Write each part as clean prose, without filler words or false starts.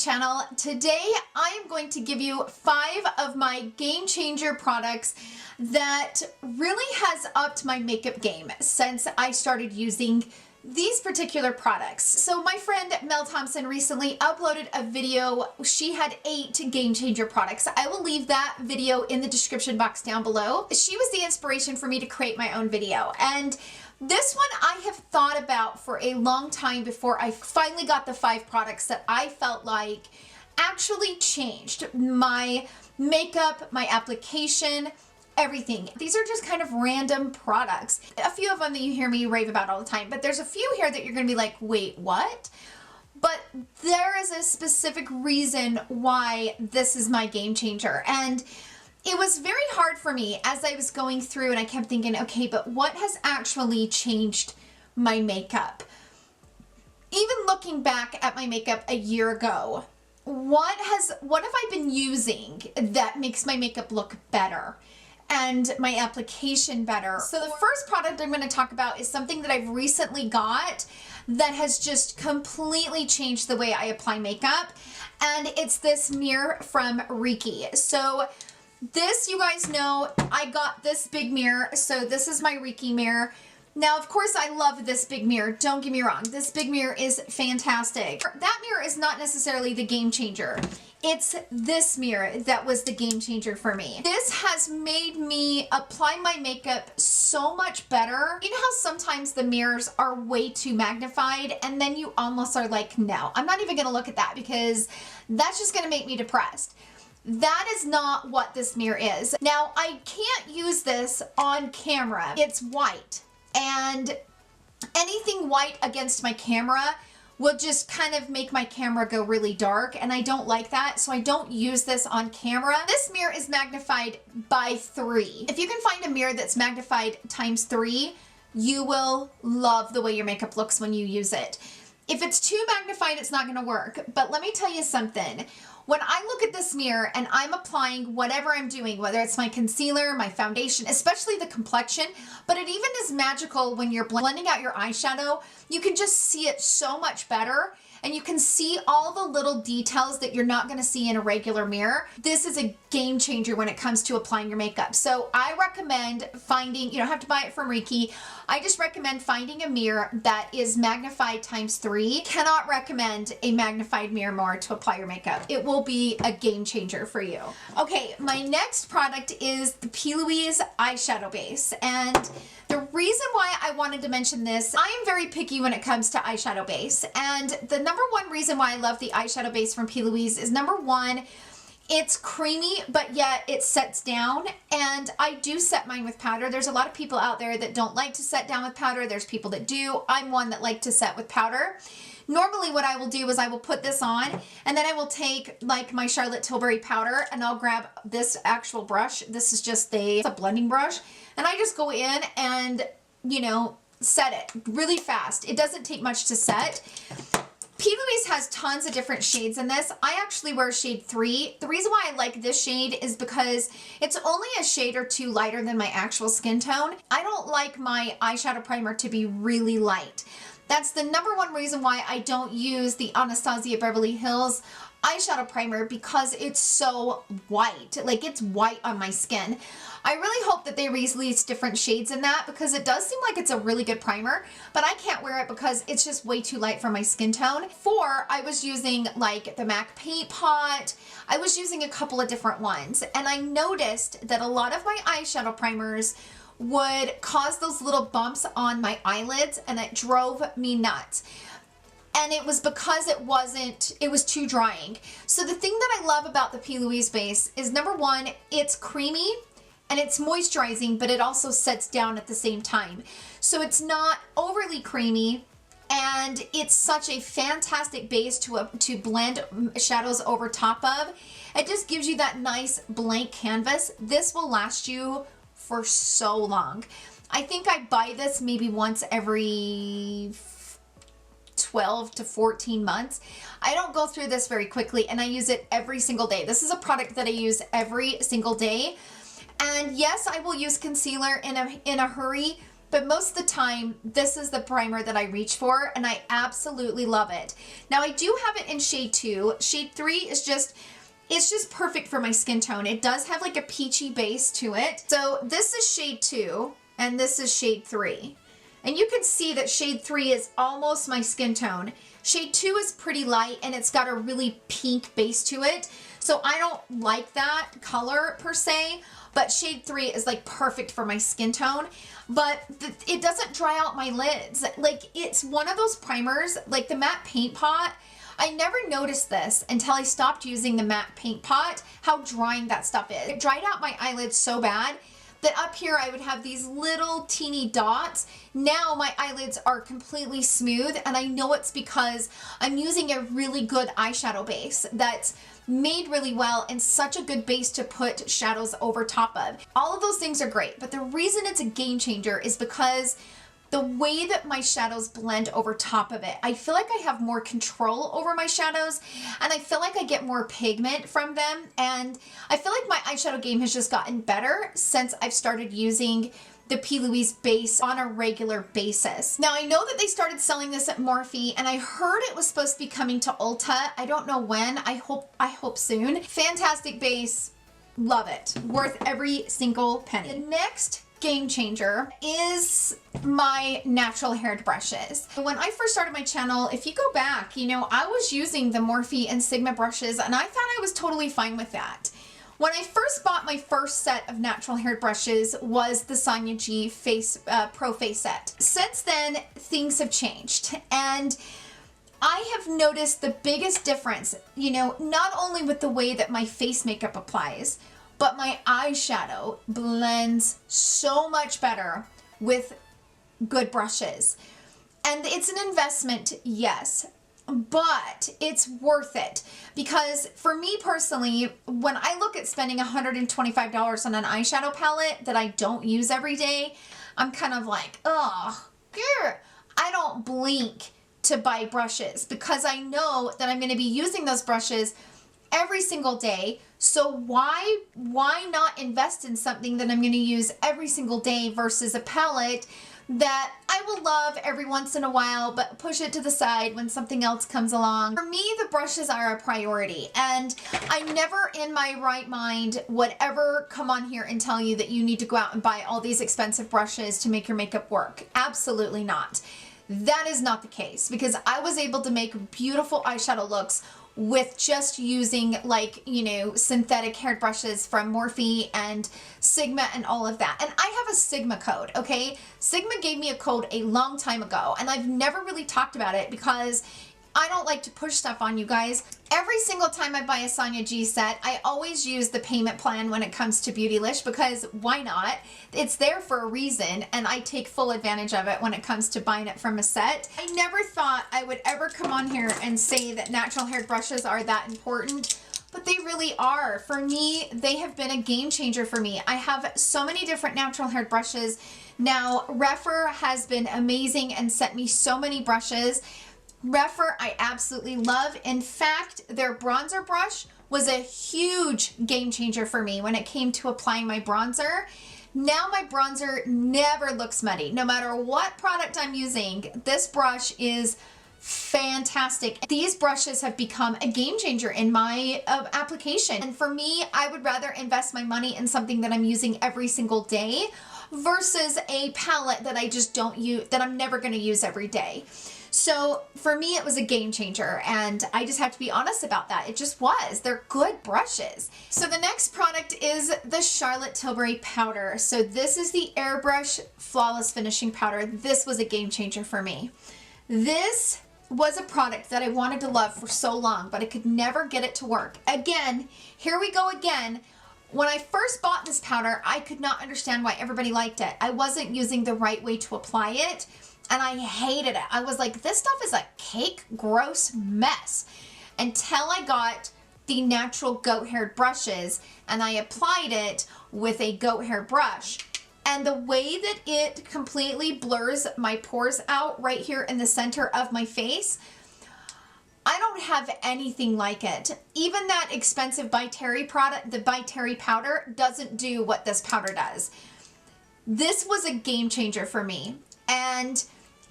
channel. Today I am going to give you 5 of my game changer products that really has upped my makeup game since I started using these particular products. So my friend Mel Thompson recently uploaded a video. She had 8 game changer products. I will leave that video in the description box down below. She was the inspiration for me to create my own video, and this one I have thought about for a long time before I finally got the 5 products that I felt like actually changed my makeup, my application, everything. These are just kind of random products. A few of them that you hear me rave about all the time, but there's a few here that you're gonna be like, wait, what? But there is a specific reason why this is my game changer. And it was very hard for me as I was going through, and I kept thinking, okay, but what has actually changed my makeup? Even looking back at my makeup a year ago, what have I been using that makes my makeup look better and my application better? So the first product I'm going to talk about is something that I've recently got that has just completely changed the way I apply makeup, and it's this mirror from Reiki. So this, you guys know, I got this big mirror. So this is my Reiki mirror. Now, of course, I love this big mirror. Don't get me wrong. This big mirror is fantastic. That mirror is not necessarily the game changer. It's this mirror that was the game changer for me. This has made me apply my makeup so much better. You know how sometimes the mirrors are way too magnified and then you almost are like, no, I'm not even gonna look at that because that's just gonna make me depressed. That is not what this mirror is. Now, I can't use this on camera. It's white, and anything white against my camera will just kind of make my camera go really dark, and I don't like that, so I don't use this on camera. This mirror is magnified by 3. If you can find a mirror that's magnified times 3, you will love the way your makeup looks when you use it. If it's too magnified, it's not gonna work. But let me tell you something. When I look at this mirror and I'm applying whatever I'm doing, whether it's my concealer, my foundation, especially the complexion, but it even is magical when you're blending out your eyeshadow, you can just see it so much better. And you can see all the little details that you're not gonna see in a regular mirror. This is a game changer when it comes to applying your makeup. So I recommend finding, you don't have to buy it from Reiki, I just recommend finding a mirror that is magnified times 3. Cannot recommend a magnified mirror more to apply your makeup. It will be a game changer for you. Okay, my next product is the P.Louise Eyeshadow Base. And the reason why I wanted to mention this, I am very picky when it comes to eyeshadow base. And the number one reason why I love the eyeshadow base from P.Louise is, number one, it's creamy, but yet it sets down. And I do set mine with powder. There's a lot of people out there that don't like to set down with powder. There's people that do. I'm one that like to set with powder. Normally what I will do is I will put this on, and then I will take like my Charlotte Tilbury powder, and I'll grab this actual brush. This is just it's a blending brush. And I just go in and, you know, set it really fast. It doesn't take much to set. P.Louise has tons of different shades in this. I actually wear shade 3. The reason why I like this shade is because it's only a shade or 2 lighter than my actual skin tone. I don't like my eyeshadow primer to be really light. That's the number one reason why I don't use the Anastasia Beverly Hills eyeshadow primer, because it's so white. Like, it's white on my skin. I really hope that they release different shades in that, because it does seem like it's a really good primer, but I can't wear it because it's just way too light for my skin tone. I was using like the MAC Paint Pot. I was using a couple of different ones, and I noticed that a lot of my eyeshadow primers would cause those little bumps on my eyelids, and it drove me nuts. And it was because it was too drying. So the thing that I love about the P.Louise base is, number one, it's creamy and it's moisturizing, but it also sets down at the same time. So it's not overly creamy, and it's such a fantastic base to blend shadows over top of. It just gives you that nice blank canvas. This will last you for so long. I think I buy this maybe once every 12 to 14 months. I don't go through this very quickly, and I use it every single day. This is a product that I use every single day. And yes, I will use concealer in a hurry, but most of the time, this is the primer that I reach for, and I absolutely love it. Now, I do have it in shade 2. Shade 3 is just, it's just perfect for my skin tone. It does have like a peachy base to it. So this is shade 2, and this is shade 3. And you can see that shade 3 is almost my skin tone. Shade 2 is pretty light, and it's got a really pink base to it. So I don't like that color per se, but shade 3 is like perfect for my skin tone. But it doesn't dry out my lids. Like, it's one of those primers, like the matte paint pot. I never noticed this until I stopped using the matte paint pot, how drying that stuff is. It dried out my eyelids so bad that up here I would have these little teeny dots. Now my eyelids are completely smooth, and I know it's because I'm using a really good eyeshadow base that's made really well and such a good base to put shadows over top of. All of those things are great, but the reason it's a game changer is because the way that my shadows blend over top of it, I feel like I have more control over my shadows, and I feel like I get more pigment from them, and I feel like my eyeshadow game has just gotten better since I've started using the P.Louise base on a regular basis. Now, I know that they started selling this at Morphe, and I heard it was supposed to be coming to Ulta. I don't know when. I hope soon. Fantastic base. Love it. Worth every single penny. The next game changer is my natural haired brushes. When I first started my channel, if you go back, you know, I was using the Morphe and Sigma brushes, and I thought I was totally fine with that. When I first bought my first set of natural haired brushes was the Sonia G Pro Face Set. Since then, things have changed, and I have noticed the biggest difference, you know, not only with the way that my face makeup applies, but my eyeshadow blends so much better with good brushes. And it's an investment, yes, but it's worth it, because for me personally, when I look at spending $125 on an eyeshadow palette that I don't use every day, I'm kind of like, oh, I don't blink to buy brushes, because I know that I'm going to be using those brushes every single day. So why not invest in something that I'm going to use every single day versus a palette that I will love every once in a while, but push it to the side when something else comes along. For me, the brushes are a priority, and I never in my right mind would ever come on here and tell you that you need to go out and buy all these expensive brushes to make your makeup work. Absolutely not. That is not the case, because I was able to make beautiful eyeshadow looks with just using, like, you know, synthetic haired brushes from Morphe and Sigma and all of that. And I have a Sigma code, okay? Sigma gave me a code a long time ago, and I've never really talked about it because I don't like to push stuff on you guys. Every single time I buy a Sonia G set, I always use the payment plan when it comes to Beautylish, because why not? It's there for a reason, and I take full advantage of it when it comes to buying it from a set. I never thought I would ever come on here and say that natural haired brushes are that important, but they really are. For me, they have been a game changer for me. I have so many different natural haired brushes. Now, Rephr has been amazing and sent me so many brushes. Rephr I absolutely love. In fact, their bronzer brush was a huge game changer for me when it came to applying my bronzer. Now my bronzer never looks muddy. No matter what product I'm using, this brush is fantastic. These brushes have become a game changer in my application. And for me, I would rather invest my money in something that I'm using every single day versus a palette that I just don't use, that I'm never going to use every day. So for me, it was a game changer, and I just have to be honest about that. It just was. They're good brushes. So the next product is the Charlotte Tilbury powder. So this is the Airbrush Flawless Finishing Powder. This was a game changer for me. This was a product that I wanted to love for so long, but I could never get it to work. Again, here we go again. When I first bought this powder, I could not understand why everybody liked it. I wasn't using the right way to apply it, and I hated it. I was like, this stuff is a cake, gross mess. Until I got the natural goat haired brushes, and I applied it with a goat hair brush. And the way that it completely blurs my pores out right here in the center of my face, I don't have anything like it. Even that expensive By Terry product, the By Terry powder, doesn't do what this powder does. this was a game changer for me. And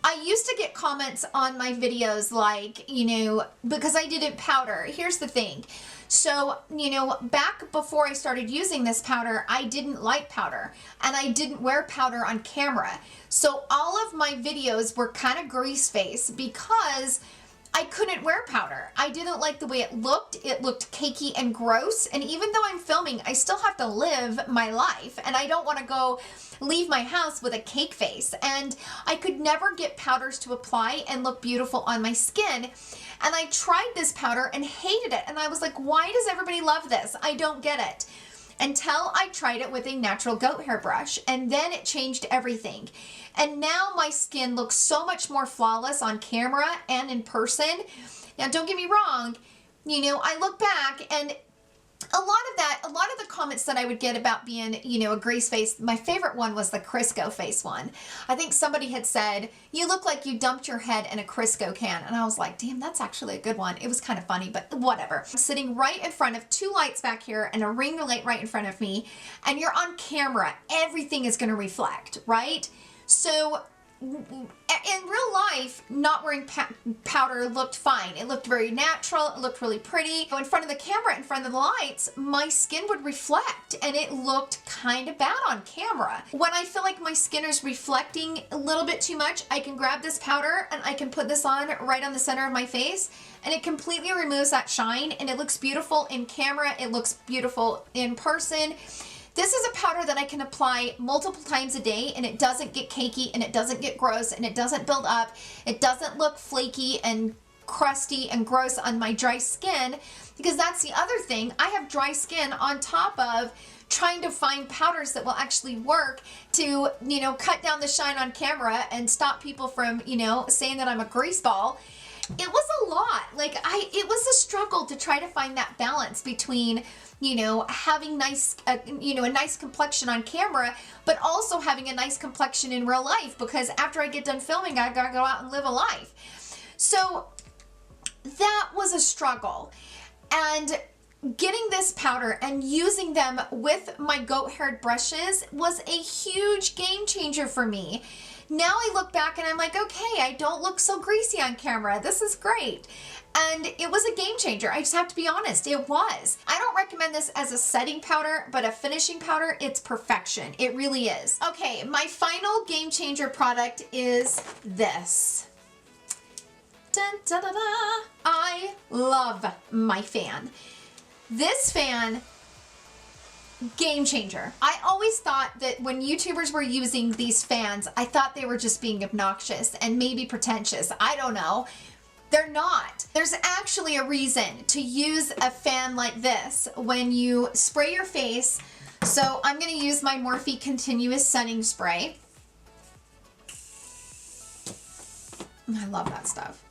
I used to get comments on my videos like, you know, because I didn't powder. Here's the thing. So, you know, back before I started using this powder, I didn't like powder and I didn't wear powder on camera. So all of my videos were kind of grease face because I couldn't wear powder. I didn't like the way it looked. It looked cakey and gross. And even though I'm filming, I still have to live my life. And I don't want to go leave my house with a cake face. And I could never get powders to apply and look beautiful on my skin. And I tried this powder and hated it. And I was like, why does everybody love this? I don't get it. Until I tried it with a natural goat hair brush, and then it changed everything. And now my skin looks so much more flawless on camera and in person. Now, don't get me wrong, you know, I look back and a lot of the comments that I would get about being, you know, a grease face, my favorite one was the Crisco face one. I think somebody had said, you look like you dumped your head in a Crisco can. And I was like, damn, that's actually a good one. It was kind of funny, but whatever. I'm sitting right in front of two lights back here and a ring light right in front of me, and you're on camera. Everything is going to reflect, right? So in real life, not wearing powder looked fine. It looked very natural. It looked really pretty. In front of the camera, in front of the lights, my skin would reflect and it looked kind of bad on camera. When I feel like my skin is reflecting a little bit too much, I can grab this powder and I can put this on right on the center of my face, and it completely removes that shine, and it looks beautiful in camera. It looks beautiful in person. This is a powder that I can apply multiple times a day, and it doesn't get cakey, and it doesn't get gross, and it doesn't build up. It doesn't look flaky and crusty and gross on my dry skin, because that's the other thing. I have dry skin on top of trying to find powders that will actually work to, you know, cut down the shine on camera and stop people from, you know, saying that I'm a grease ball. It was a lot. Like, it was a struggle to try to find that balance between, you know, having nice, you know, a nice complexion on camera, but also having a nice complexion in real life, because after I get done filming, I gotta go out and live a life. So that was a struggle. And getting this powder and using them with my goat-haired brushes was a huge game changer for me. Now I look back and I'm like, okay, I don't look so greasy on camera. This is great. And it was a game changer. I just have to be honest, it was. I don't recommend this as a setting powder, but a finishing powder, it's perfection. It really is. Okay, my final game changer product is this. Dun, da, da, da. I love my fan. This fan, game changer. I always thought that when YouTubers were using these fans, I thought they were just being obnoxious and maybe pretentious. I don't know. They're not. There's actually a reason to use a fan like this when you spray your face. So I'm going to use my Morphe Continuous Sunning Spray. I love that stuff.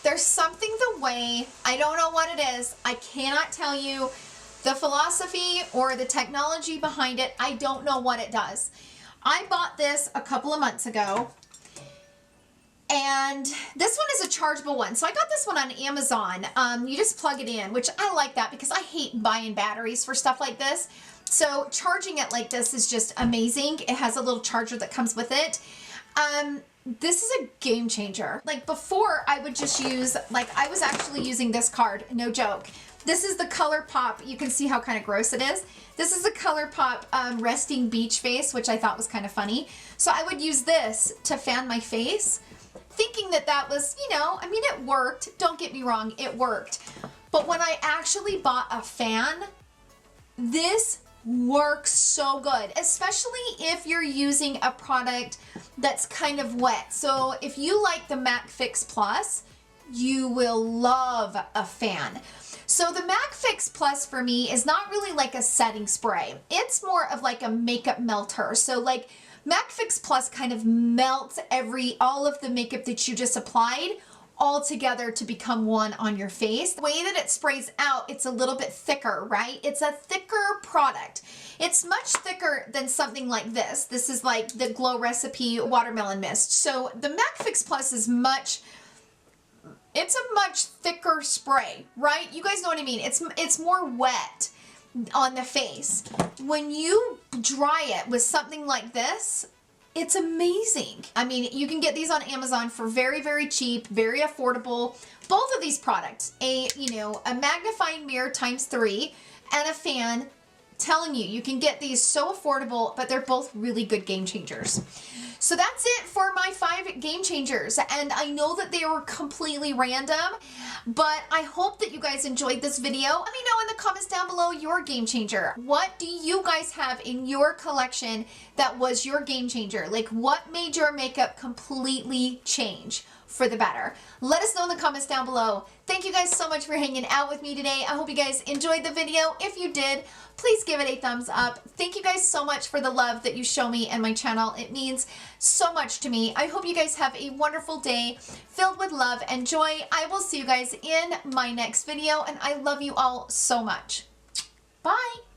There's something the way, I don't know what it is. I cannot tell you the philosophy or the technology behind it. I don't know what it does. I bought this a couple of months ago, and this one is a chargeable one. So I got this one on Amazon. You just plug it in, which I like that because I hate buying batteries for stuff like this. So charging it like this is just amazing. It has a little charger that comes with it. This is a game changer. Like before, I would just use, like I was actually using this card, no joke. This is the ColourPop. You can see how kind of gross it is. This is the ColourPop Resting Beach Face, which I thought was kind of funny. So I would use this to fan my face, thinking that that was, you know, I mean, it worked. Don't get me wrong, it worked. But when I actually bought a fan, this works so good, especially if you're using a product that's kind of wet. So if you like the MAC Fix Plus, you will love a fan. So the MAC Fix Plus for me is not really like a setting spray. It's more of like a makeup melter. So like MAC Fix Plus kind of melts all of the makeup that you just applied all together to become one on your face. The way that it sprays out, it's a little bit thicker, right? It's a thicker product. It's much thicker than something like this. This is like the Glow Recipe Watermelon Mist. So the MAC Fix Plus is it's a much thicker spray, right? You guys know what I mean. It's more wet. on the face. When you dry it with something like this, it's amazing. I mean, you can get these on Amazon for very, very cheap, very affordable. Both of these products, a magnifying mirror ×3 and a fan, telling you, you can get these so affordable, but they're both really good game changers. So that's it for my 5 game changers, and I know that they were completely random, but I hope that you guys enjoyed this video. Let me know in the comments down below your game changer. What do you guys have in your collection that was your game changer? Like, what made your makeup completely change for the better? Let us know in the comments down below. Thank you guys so much for hanging out with me today. I hope you guys enjoyed the video. If you did, please give it a thumbs up. Thank you guys so much for the love that you show me and my channel. It means so much to me. I hope you guys have a wonderful day filled with love and joy. I will see you guys in my next video, and I love you all so much. Bye.